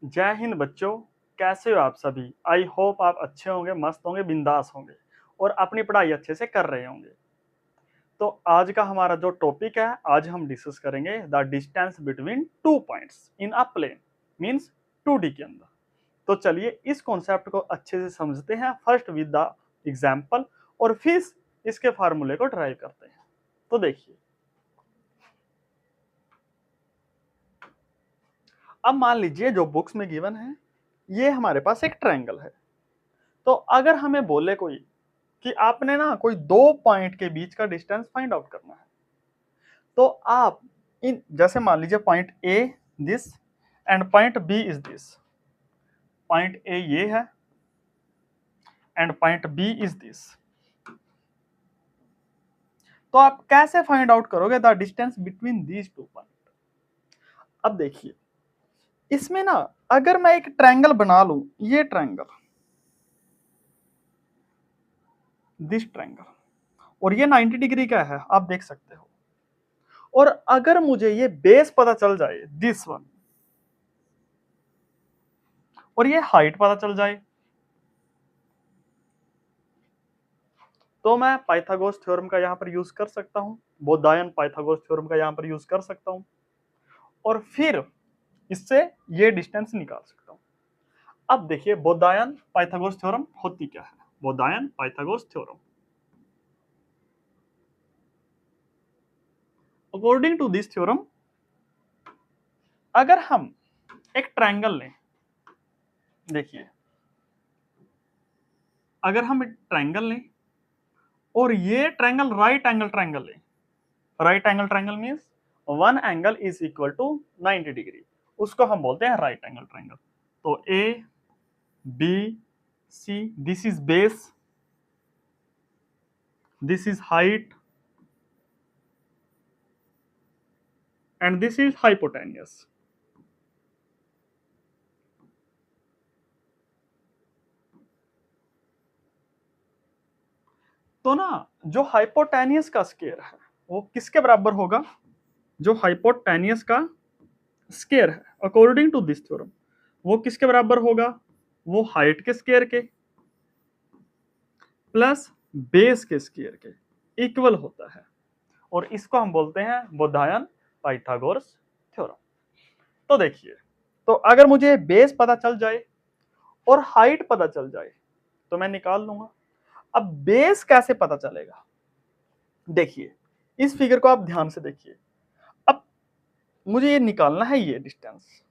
जय हिंद बच्चों, कैसे हो आप सभी। आई होप आप अच्छे होंगे, मस्त होंगे, बिंदास होंगे और अपनी पढ़ाई अच्छे से कर रहे होंगे। तो आज का हमारा जो टॉपिक है, आज हम डिस्कस करेंगे the distance between two points in a plane, means 2D के अंदर। तो चलिए इस कॉन्सेप्ट को अच्छे से समझते हैं, फर्स्ट विद द एग्जाम्पल, और फिर इसके फार्मूले को ड्राइव करते हैं। तो देखिए, अब मान लीजिए जो बुक्स में गिवन है, ये हमारे पास एक ट्रायंगल है। तो अगर हमें बोले कोई कि आपने ना कोई दो पॉइंट के बीच का डिस्टेंस फाइंड आउट करना है, तो आप इन, जैसे मान लीजिए point A this and point B is this, point A ये है and point B is this. तो आप कैसे फाइंड आउट करोगे the distance between these two point. अब देखिए, इसमें ना अगर मैं एक ट्रायंगल बना लूं, ये ट्रायंगल, दिस ट्रायंगल, और ये 90 डिग्री का है, आप देख सकते हो। और अगर मुझे ये बेस पता चल जाए, दिस वन, और ये हाइट पता चल जाए, तो मैं पाइथागोरस थ्योरम का यहां पर यूज कर सकता हूं, बोधायन पाइथागोरस थ्योरम का यहां पर यूज कर सकता हूं, और फिर इससे ये डिस्टेंस निकाल सकता हूं। अब देखिए, बोधायन पाइथागोरस थ्योरम होती क्या है। Baudhayana Pythagoras theorem, according to this theorem, अगर हम एक ट्रायंगल लें, देखिए अगर हम एक ट्रायंगल लें और ये ट्रायंगल राइट एंगल ट्रायंगल लें, right angle triangle means one angle is equal to 90 degree, उसको हम बोलते हैं राइट एंगल ट्रायंगल। तो A B C, this is base, this is height and this is hypotenuse. तो ना जो हाइपोटेन्यूस का स्केयर है वो किसके बराबर होगा, जो हाइपोटेन्यूस का स्केयर है अकॉर्डिंग टू दिस थ्योरम, वो किसके बराबर होगा, वो हाइट के स्केयर के प्लस बेस के स्केयर के इक्वल होता है। और इसको हम बोलते हैं बोधायन पाइथागोरस थ्योरम। तो देखिए, तो अगर मुझे बेस पता चल जाए और हाइट पता चल जाए तो मैं निकाल लूंगा। अब बेस कैसे पता चलेगा, देखिए इस फिगर को आप ध्यान से देखिए। अब मुझे ये निकालना है, ये डिस्टेंस।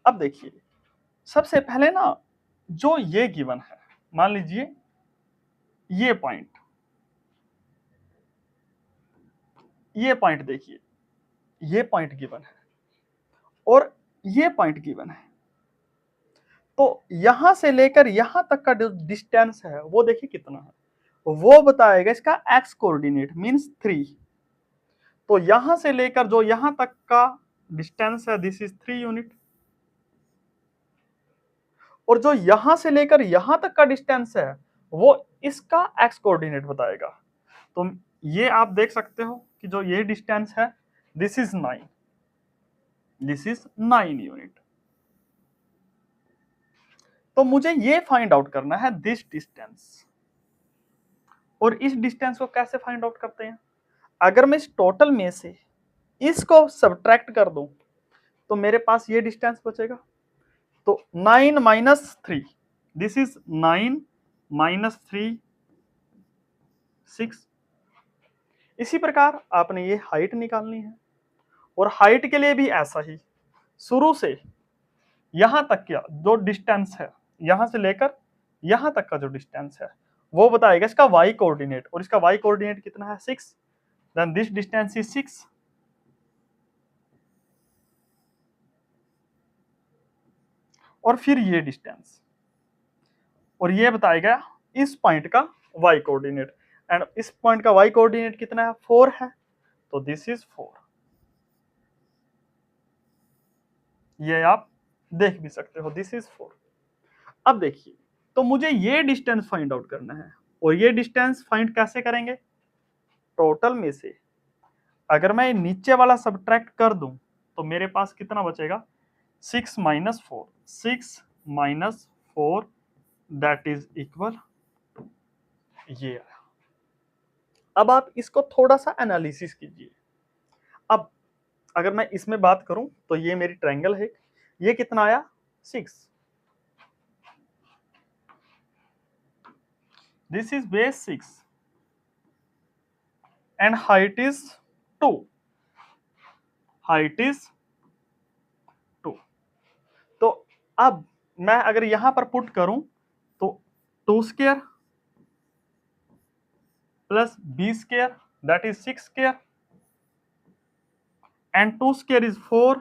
अब देखिए, सबसे पहले ना जो ये गिवन है, मान लीजिए ये पॉइंट, ये पॉइंट देखिए, ये पॉइंट गिवन है और ये पॉइंट गिवन है। तो यहां से लेकर यहां तक का जो डिस्टेंस है वो देखिए कितना है, वो बताएगा इसका एक्स कोऑर्डिनेट मींस 3। तो यहां से लेकर जो यहां तक का डिस्टेंस है, दिस इज 3 यूनिट, और जो यहां से लेकर यहां तक का डिस्टेंस है वो इसका एक्स कोऑर्डिनेट बताएगा। तो ये आप देख सकते हो कि जो ये डिस्टेंस है, this is 9, this is 9 unit. तो मुझे ये फाइंड आउट करना है दिस डिस्टेंस। और इस डिस्टेंस को कैसे फाइंड आउट करते हैं, अगर मैं इस टोटल में से इसको सब्ट्रैक्ट कर दूं तो मेरे पास ये डिस्टेंस बचेगा। तो 9 माइनस 3, दिस इज 9 माइनस 3, 6। इसी प्रकार आपने ये हाइट निकालनी है, और हाइट के लिए भी ऐसा ही, शुरू से यहां तक का जो डिस्टेंस है, यहां से लेकर यहां तक का जो डिस्टेंस है वो बताएगा इसका वाई कोऑर्डिनेट, और इसका वाई कोऑर्डिनेट कितना है, 6। Then this distance is 6। और फिर ये डिस्टेंस, और ये बताएगा इस पॉइंट का वाई कोऑर्डिनेट, एंड इस पॉइंट का वाई कोऑर्डिनेट कितना है, 4 है। तो दिस इज 4, ये आप देख भी सकते हो, दिस इज 4। अब देखिए, तो मुझे ये डिस्टेंस फाइंड आउट करना है, और ये डिस्टेंस फाइंड कैसे करेंगे, टोटल में से अगर मैं नीचे वाला सब्ट्रैक्ट कर दूं तो मेरे पास कितना बचेगा, 6 minus 4, 6 minus 4 that is equal, ये आया। अब आप इसको थोड़ा सा एनालिसिस कीजिए। अब अगर मैं इसमें बात करूं तो ये मेरी ट्रायंगल है, ये कितना आया, 6, this is base 6 and height is 2, height is 2। तो अब मैं अगर यहां पर पुट करूं तो 2 square plus b square that is 6 square and 2 square is 4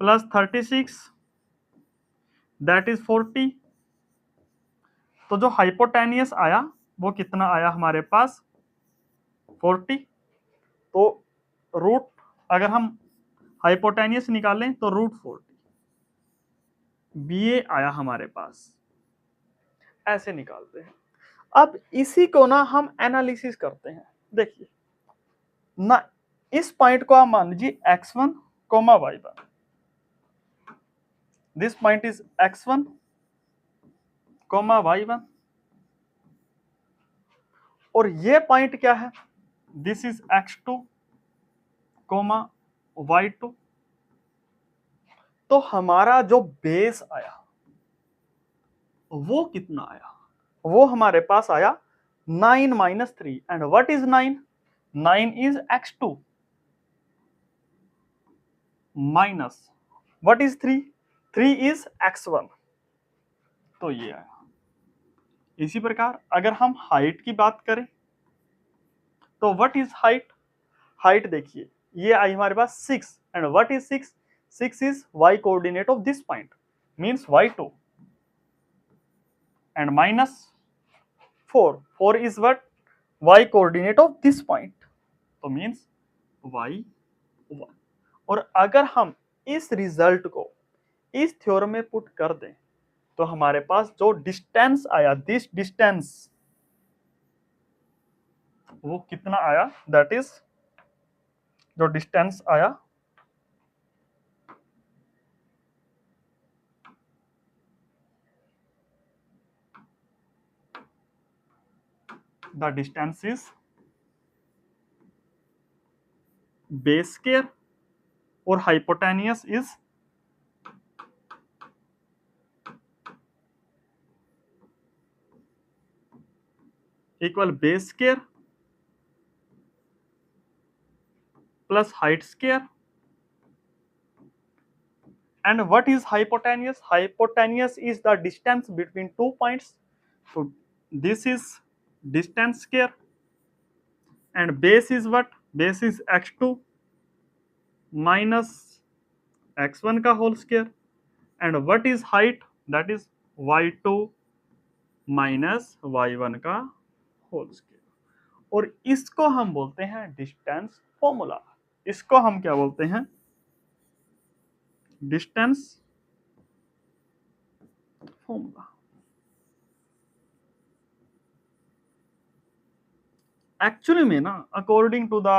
plus 36 that is 40। तो जो हाइपोटेनियस आया वो कितना आया हमारे पास, 40। तो रूट अगर हम हाइपोटेनियस निकालें तो √40 बी ए आया हमारे पास, ऐसे निकालते हैं। अब इसी को ना हम एनालिसिस करते हैं। देखिए ना, इस पॉइंट को आप मान लीजिए x1 comma y1, this point is x1 comma y1 और ये पॉइंट क्या है, this is x2 coma y2। तो हमारा जो बेस आया वो कितना आया, वो हमारे पास आया 9 minus 3 and what is 9, 9 is x2 minus what is 3, 3 is x1। तो ये आया। इसी प्रकार अगर हम हाइट की बात करें तो व्हाट इज हाइट, हाइट देखिए ये आई हमारे पास 6 and what is 6, 6 is y coordinate of this point means y2 and minus 4, 4 is what, y coordinate of this point, तो मीन्स y1। और अगर हम इस रिजल्ट को इस थ्योरम में पुट कर दें तो हमारे पास जो डिस्टेंस आया, दिस डिस्टेंस वो कितना आया, दैट इज जो डिस्टेंस आया the distance is base square और hypotenuse is equal base square plus height square. And what is hypotenuse? Hypotenuse is the distance between 2 points. So this is distance square and base is what? Base is x2 minus x1 का whole square and what is height? That is y2 minus y1 का whole square। और इसको हम बोलते हैं distance formula. इसको हम क्या बोलते हैं, डिस्टेंस फॉर्मूला। एक्चुअली में ना according to the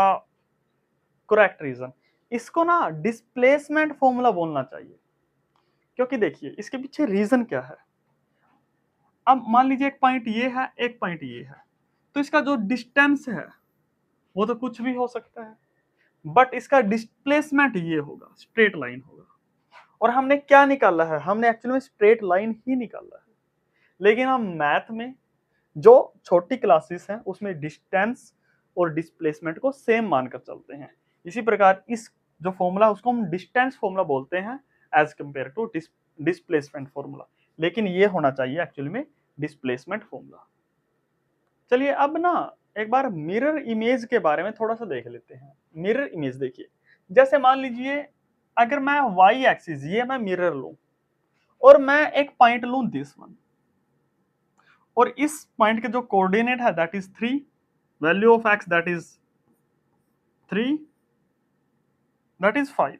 correct reason इसको ना डिस्प्लेसमेंट फॉर्मूला बोलना चाहिए, क्योंकि देखिए इसके पीछे रीजन क्या है। अब मान लीजिए एक पॉइंट ये है, एक पॉइंट ये है, तो इसका जो डिस्टेंस है वो तो कुछ भी हो सकता है, बट इसका डिस्प्लेसमेंट ये होगा, स्ट्रेट लाइन होगा। और हमने क्या निकाला है, हमने एक्चुअली में स्ट्रेट लाइन ही निकाला है। लेकिन हम मैथ में जो छोटी क्लासेस हैं उसमें डिस्टेंस और डिस्प्लेसमेंट को सेम मानकर चलते हैं। इसी प्रकार इस जो फॉर्मूला उसको हम डिस्टेंस फॉर्मूला बोलते हैं as compare to displacement formula, लेकिन ये होना चाहिए एक्चुअली में डिस्प्लेसमेंट फॉर्मूला। चलिए अब ना एक बार मिरर इमेज के बारे में थोड़ा सा देख लेते हैं। मिरर इमेज देखिए, जैसे मान लीजिए अगर मैं वाई एक्सिस ये मैं मिरर लूं और मैं एक पॉइंट लूं दिस वन, और इस पॉइंट के जो कोऑर्डिनेट है that is 3, value of X that is 3, that is 5,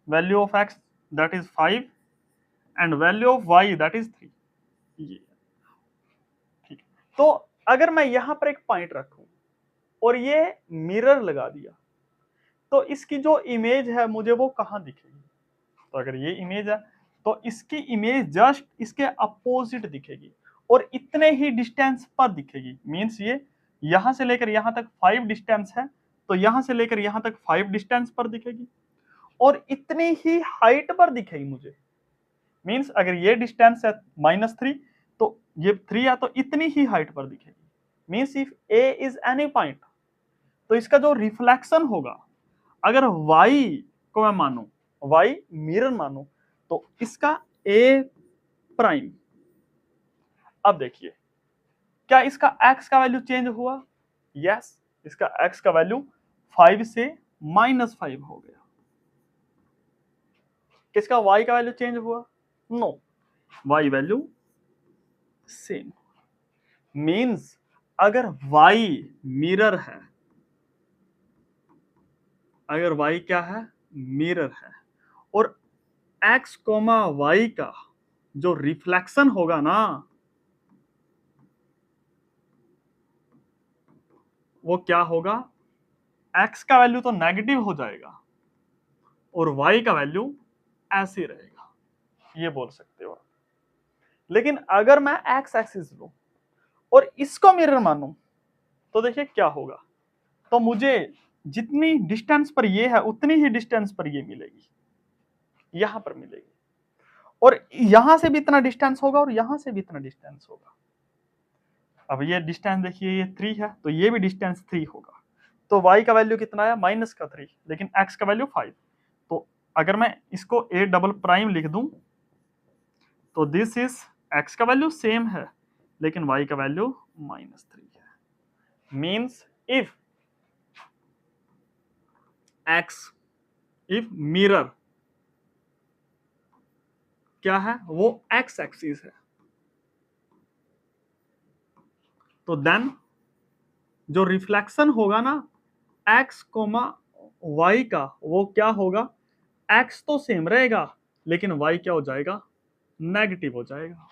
value of X that is 5 and value of Y that is 3। ये ठीक है। तो अगर मैं यहां पर एक पॉइंट रखूं और ये मिरर लगा दिया, तो इसकी जो इमेज है मुझे वो कहाँ दिखेगी? तो अगर ये इमेज है तो इसकी इमेज जस्ट इसके अपोजिट दिखेगी और इतने ही डिस्टेंस पर दिखेगी। मीन्स ये यहां से लेकर यहां तक 5 डिस्टेंस है, तो यहां से लेकर यहां तक 5 डिस्टेंस पर दिखेगी और इतनी ही हाइट पर दिखेगी मुझे। मीन्स अगर ये डिस्टेंस है -3 तो ये 3 है तो इतनी ही हाइट पर दिखेगी। Means if A is any point, तो इसका जो रिफ्लेक्शन होगा, अगर y को मैं मानू, y मिरर मानू, तो इसका a प्राइम, अब देखिए क्या इसका x का वैल्यू चेंज हुआ? यस, इसका x का वैल्यू 5 से -5 हो गया। किसका y का वैल्यू चेंज हुआ? No, y value same. Means अगर y मिरर है, अगर y क्या है? मिरर है, और x, y का जो रिफ्लेक्शन होगा ना, वो क्या होगा? x का वैल्यू तो नेगेटिव हो जाएगा और y का वैल्यू ऐसे ही रहेगा, ये बोल सकते हो। लेकिन अगर मैं x एक्सिस लूं और इसको मिरर मानूं, तो देखिए क्या होगा। तो मुझे जितनी डिस्टेंस पर ये है उतनी ही डिस्टेंस पर ये मिलेगी, यहां पर मिलेगी, और यहां से भी इतना डिस्टेंस होगा और यहां से भी इतना डिस्टेंस होगा। अब ये डिस्टेंस देखिए, ये 3 है तो ये भी डिस्टेंस 3 होगा। तो y का वैल्यू कितना है? -3, लेकिन x का वैल्यू 5। तो अगर मैं इसको a डबल प्राइम लिख दूं, तो दिस इज x का वैल्यू सेम है लेकिन y का वैल्यू -3 है। मीन्स इफ मिरर क्या है? वो x एक्सिस है, तो देन जो रिफ्लेक्शन होगा ना x, y का, वो क्या होगा? x तो सेम रहेगा लेकिन y क्या हो जाएगा? नेगेटिव हो जाएगा।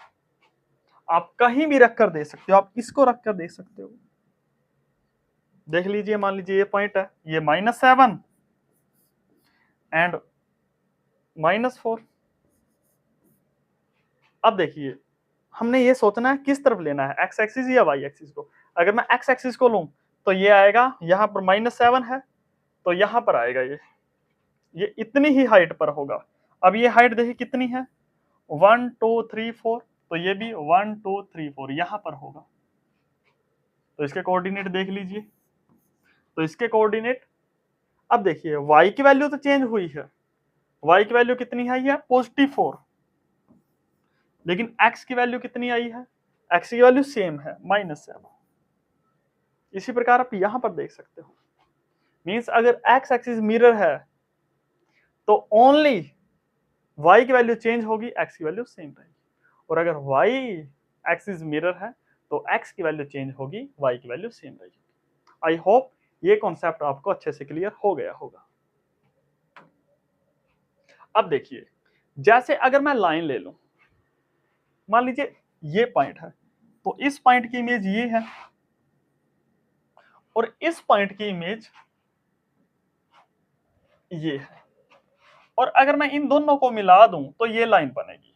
आप कहीं भी रखकर दे सकते हो, आप इसको रखकर दे सकते हो। देख लीजिए, मान लीजिए ये पॉइंट है, ये -7 एंड -4। अब देखिए हमने ये सोचना है किस तरफ लेना है, x एक्सिस या y एक्सिस को। अगर मैं x एक्सिस को लूं तो ये आएगा, यहां पर -7 है तो यहां पर आएगा, ये इतनी ही हाइट पर होगा। अब ये हाइट देखिए कितनी है? 1 2 3 4, तो ये भी 1 2 3 4 यहां पर होगा। तो इसके कोऑर्डिनेट देख लीजिए, तो इसके कोऑर्डिनेट, अब देखिए y की वैल्यू तो चेंज हुई है, y की वैल्यू कितनी आई है? +4, लेकिन x की वैल्यू कितनी आई है? x की वैल्यू सेम है, -7। इसी प्रकार आप यहां पर देख सकते हो। मींस अगर x एक्सिस मिरर है तो ओनली y की वैल्यू चेंज होगी, x की वैल्यू सेम रहेगी, और अगर y एक्सिस मिरर है तो x की वैल्यू चेंज होगी, y की वैल्यू सेम रहेगी। आई होप ये कॉन्सेप्ट आपको अच्छे से क्लियर हो गया होगा। अब देखिए, जैसे अगर मैं लाइन ले लूं, मान लीजिए ये पॉइंट है, तो इस पॉइंट की इमेज ये है और इस पॉइंट की इमेज ये है, और अगर मैं इन दोनों को मिला दूं तो ये लाइन बनेगी,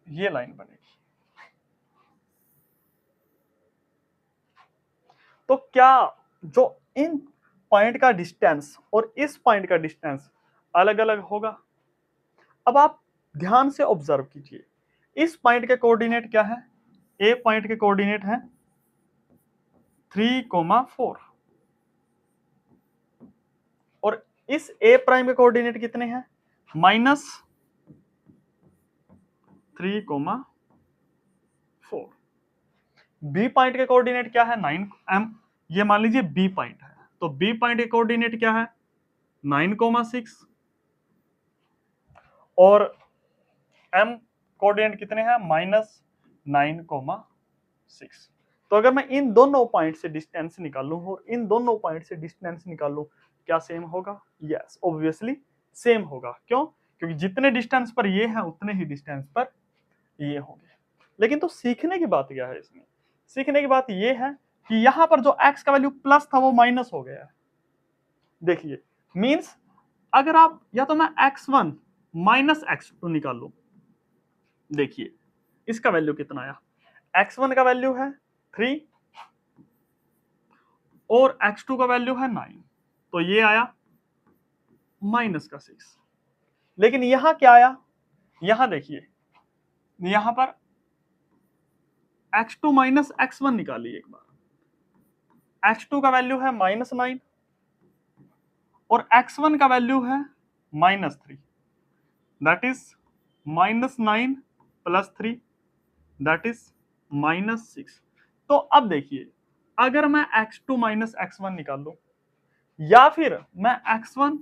ये लाइन बनेगी। तो क्या जो इन पॉइंट का डिस्टेंस और इस पॉइंट का डिस्टेंस अलग अलग होगा? अब आप ध्यान से ऑब्जर्व कीजिए, इस पॉइंट के कोऑर्डिनेट क्या है? ए पॉइंट के कोऑर्डिनेट है 3,4, और इस ए प्राइम के कोऑर्डिनेट कितने हैं? -3,4। बी पॉइंट के कोऑर्डिनेट क्या है? 9m। ये मान लीजिए बी पॉइंट है, तो बी पॉइंट के कोऑर्डिनेट क्या है? 9,6, और m कोऑर्डिनेट कितने हैं? -9,6। तो अगर मैं इन दोनों पॉइंट से डिस्टेंस निकालूं और इन दोनों पॉइंट से डिस्टेंस निकालूं, क्या सेम होगा? यस, ऑब्वियसली सेम होगा। क्यों? क्योंकि जितने डिस्टेंस पर ये है उतने ही डिस्टेंस पर ये होंगे। लेकिन तो सीखने की बात क्या है इसमें? सीखने की बात ये है कि यहां पर जो x का वैल्यू प्लस था वो माइनस हो गया है। देखिए मींस अगर आप या तो मैं x1 माइनस x2 निकाल लूं, देखिए इसका वैल्यू कितना आया, x1 का वैल्यू है 3 और x2 का वैल्यू है 9, तो ये आया माइनस का 6। लेकिन यहां क्या आया, यहां देखिए यहां पर x2 माइनस x1 निकालिए एक बार, x2 का वैल्यू है -9 और x1 का वैल्यू है -3, that is -9 plus 3 that is -6। तो अब देखिए अगर मैं x2 माइनस x1 निकाल लूं या फिर मैं x1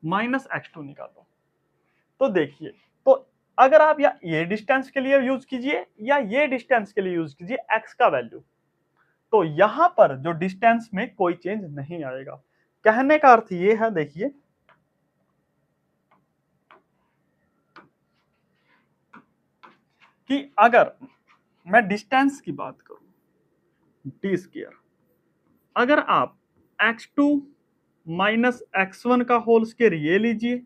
माइनस x2 निकाल लूं, तो देखिए तो अगर आप या ये डिस्टेंस के लिए यूज कीजिए या ये डिस्टेंस के लिए यूज कीजिए x का वैल्यू, तो यहां पर जो डिस्टेंस में कोई चेंज नहीं आएगा। कहने का अर्थ ये है, देखिए कि अगर मैं डिस्टेंस की बात करूं टी स्क्वायर, अगर आप x2 माइनस x1 का होल स्क्वायर ये लीजिए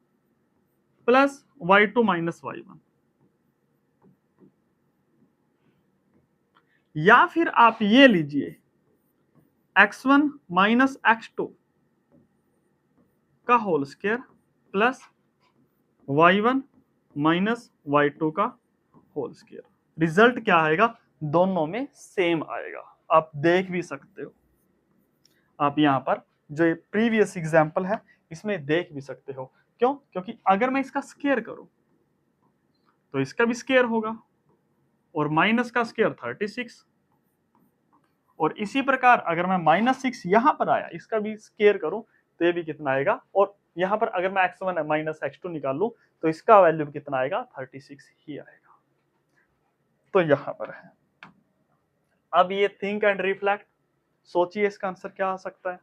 प्लस y2 माइनस y1, या फिर आप ये लीजिए x1 माइनस x2 का whole square plus y1 minus y2 का होल स्क्वायर, रिजल्ट क्या आएगा, दोनों में सेम आएगा। आप देख भी सकते हो, आप यहाँ पर जो प्रीवियस एग्जांपल है इसमें देख भी सकते हो। क्यों? क्योंकि अगर मैं इसका स्क्वायर करूं तो इसका भी स्क्वायर होगा और माइनस का स्क्वायर 36, और इसी प्रकार अगर मैं -6 यहां पर आया इसका भी स्क्वायर करूं तो ये भी कितना आएगा, और यहां पर अगर मैं x1 माइनस x2 निकाल लूं तो इसका वैल्यू कितना आएगा, 36 ही आएगा। तो यहां पर है, अब ये थिंक एंड रिफ्लेक्ट, सोचिए इसका आंसर क्या आ सकता है।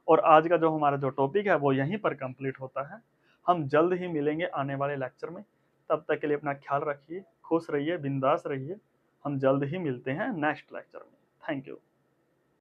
और आज का जो हमारा जो टॉपिक है वो यहीं पर कंप्लीट होता है। हम जल्द ही मिलेंगे आने वाले लेक्चर में, तब तक के लिए अपना ख्याल रखिए, खुश रहिए, बिंदास रहिए। हम जल्द ही मिलते हैं नेक्स्ट लेक्चर में। Thank you.